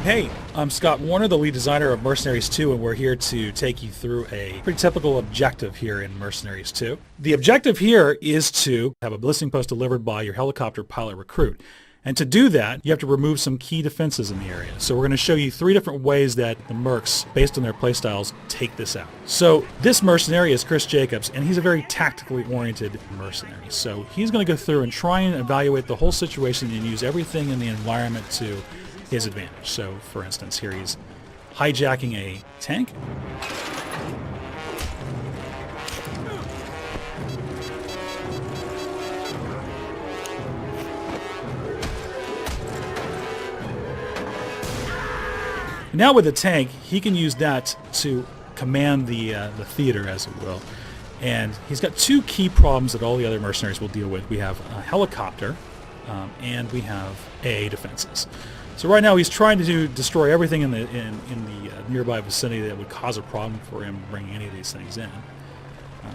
Hey, I'm Scott Warner, the lead designer of Mercenaries 2, and we're here to take you through a pretty typical objective here in Mercenaries 2. The objective here is to have a listening post delivered by your helicopter pilot recruit. And to do that, you have to remove some key defenses in the area. So we're going to show you 3 different ways that the mercs, based on their playstyles, take this out. So this mercenary is Chris Jacobs, and he's a very tactically oriented mercenary. So he's going to go through and try and evaluate the whole situation and use everything in the environment to his advantage. So for instance, here he's hijacking a tank. Now with the tank, he can use that to command the theater, as it will. And he's got 2 key problems that all the other mercenaries will deal with. We have a helicopter, and we have AA defenses. So right now he's trying to destroy everything in the nearby vicinity that would cause a problem for him bringing any of these things in.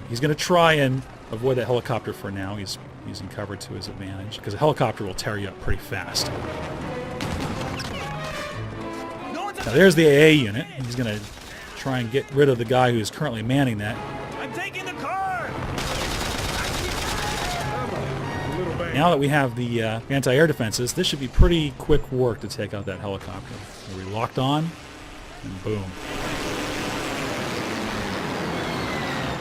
He's going to try and avoid that helicopter for now. He's using cover to his advantage, because a helicopter will tear you up pretty fast. Now there's the AA unit. He's going to try and get rid of the guy who's currently manning that. I'm taking the car! Now that we have the anti-air defenses, this should be pretty quick work to take out that helicopter. So we locked on, and boom.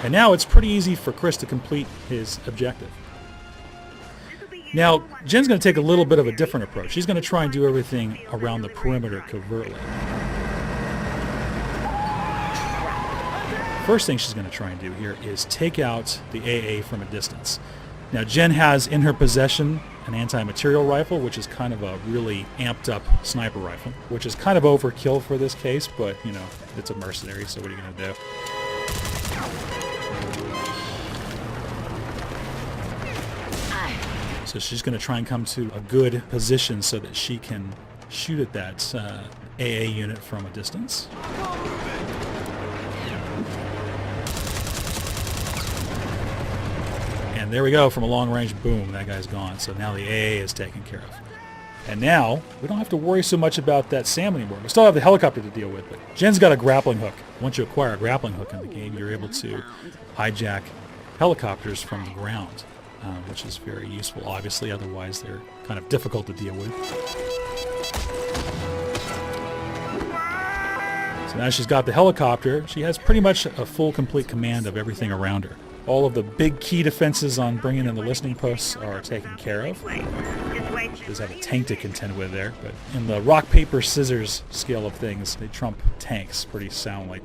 And now it's pretty easy for Chris to complete his objective. Now, Jen's going to take a little bit of a different approach. She's going to try and do everything around the perimeter covertly. First thing she's going to try and do here is take out the AA from a distance. Now, Jen has in her possession an anti-material rifle, which is kind of a really amped up sniper rifle, which is kind of overkill for this case, but, you know, it's a mercenary, so what are you going to do? So she's going to try and come to a good position so that she can shoot at that AA unit from a distance. And there we go, from a long range, boom, that guy's gone. So now the AA is taken care of. And now, we don't have to worry so much about that SAM anymore. We still have the helicopter to deal with, but Jen's got a grappling hook. Once you acquire a grappling hook in the game, you're able to hijack helicopters from the ground, which is very useful, obviously. Otherwise, they're kind of difficult to deal with. So now she's got the helicopter. She has pretty much a full, complete command of everything around her. All of the big key defenses on bringing in the listening posts are taken care of. Does have a tank to contend with there, but in the rock, paper, scissors scale of things, they trump tanks pretty soundly.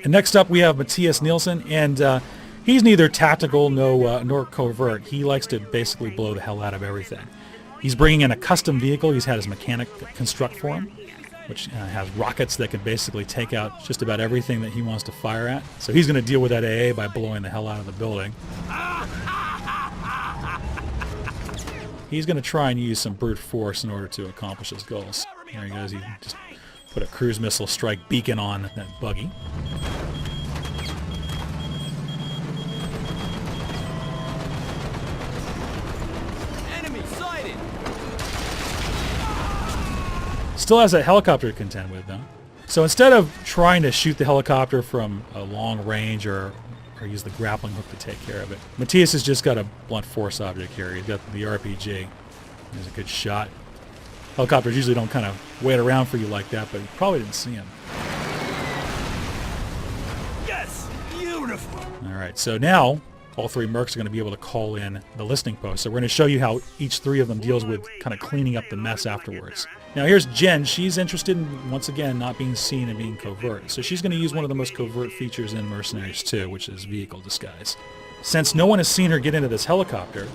And next up, we have Matthias Nielsen, and he's neither tactical nor covert. He likes to basically blow the hell out of everything. He's bringing in a custom vehicle he's had his mechanic construct for him, which has rockets that can basically take out just about everything that he wants to fire at. So he's going to deal with that AA by blowing the hell out of the building. He's going to try and use some brute force in order to accomplish his goals. There he goes. He just put a cruise missile strike beacon on that buggy. Enemy sighted! Still has a helicopter to contend with, though. So instead of trying to shoot the helicopter from a long range or use the grappling hook to take care of it, Matthias has just got a blunt force object here. He's got the RPG. There's a good shot. Helicopters usually don't kind of wait around for you like that, but you probably didn't see him. Yes! Beautiful! All right, so now all 3 mercs are going to be able to call in the listening post. So we're going to show you how each 3 of them deals with kind of cleaning up the mess afterwards. Now here's Jen. She's interested in, once again, not being seen and being covert. So she's going to use one of the most covert features in Mercenaries 2, which is vehicle disguise. Since no one has seen her get into this helicopter,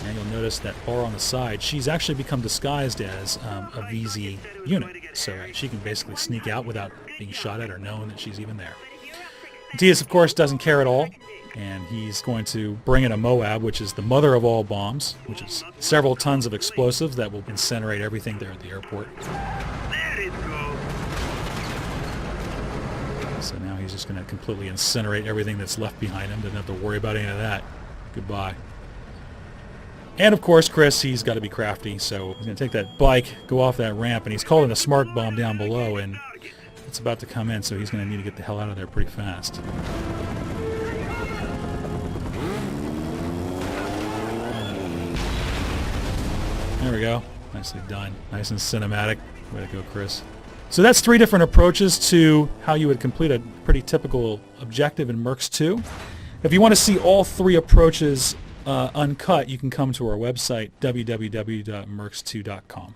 and you'll notice that bar on the side, she's actually become disguised as a VZ unit. So she can basically sneak out without being shot at or knowing that she's even there. Matthias, of course, doesn't care at all, and he's going to bring in a Moab, which is the mother of all bombs, which is several tons of explosives that will incinerate everything there at the airport. So now he's just going to completely incinerate everything that's left behind him. Doesn't have to worry about any of that. Goodbye. And of course, Chris, he's got to be crafty, so he's going to take that bike, go off that ramp, and he's calling a smart bomb down below, and it's about to come in, so he's going to need to get the hell out of there pretty fast. There we go. Nicely done. Nice and cinematic. Way to go, Chris. So that's 3 different approaches to how you would complete a pretty typical objective in Mercs 2. If you want to see all 3 approaches uncut, you can come to our website, www.mercs2.com.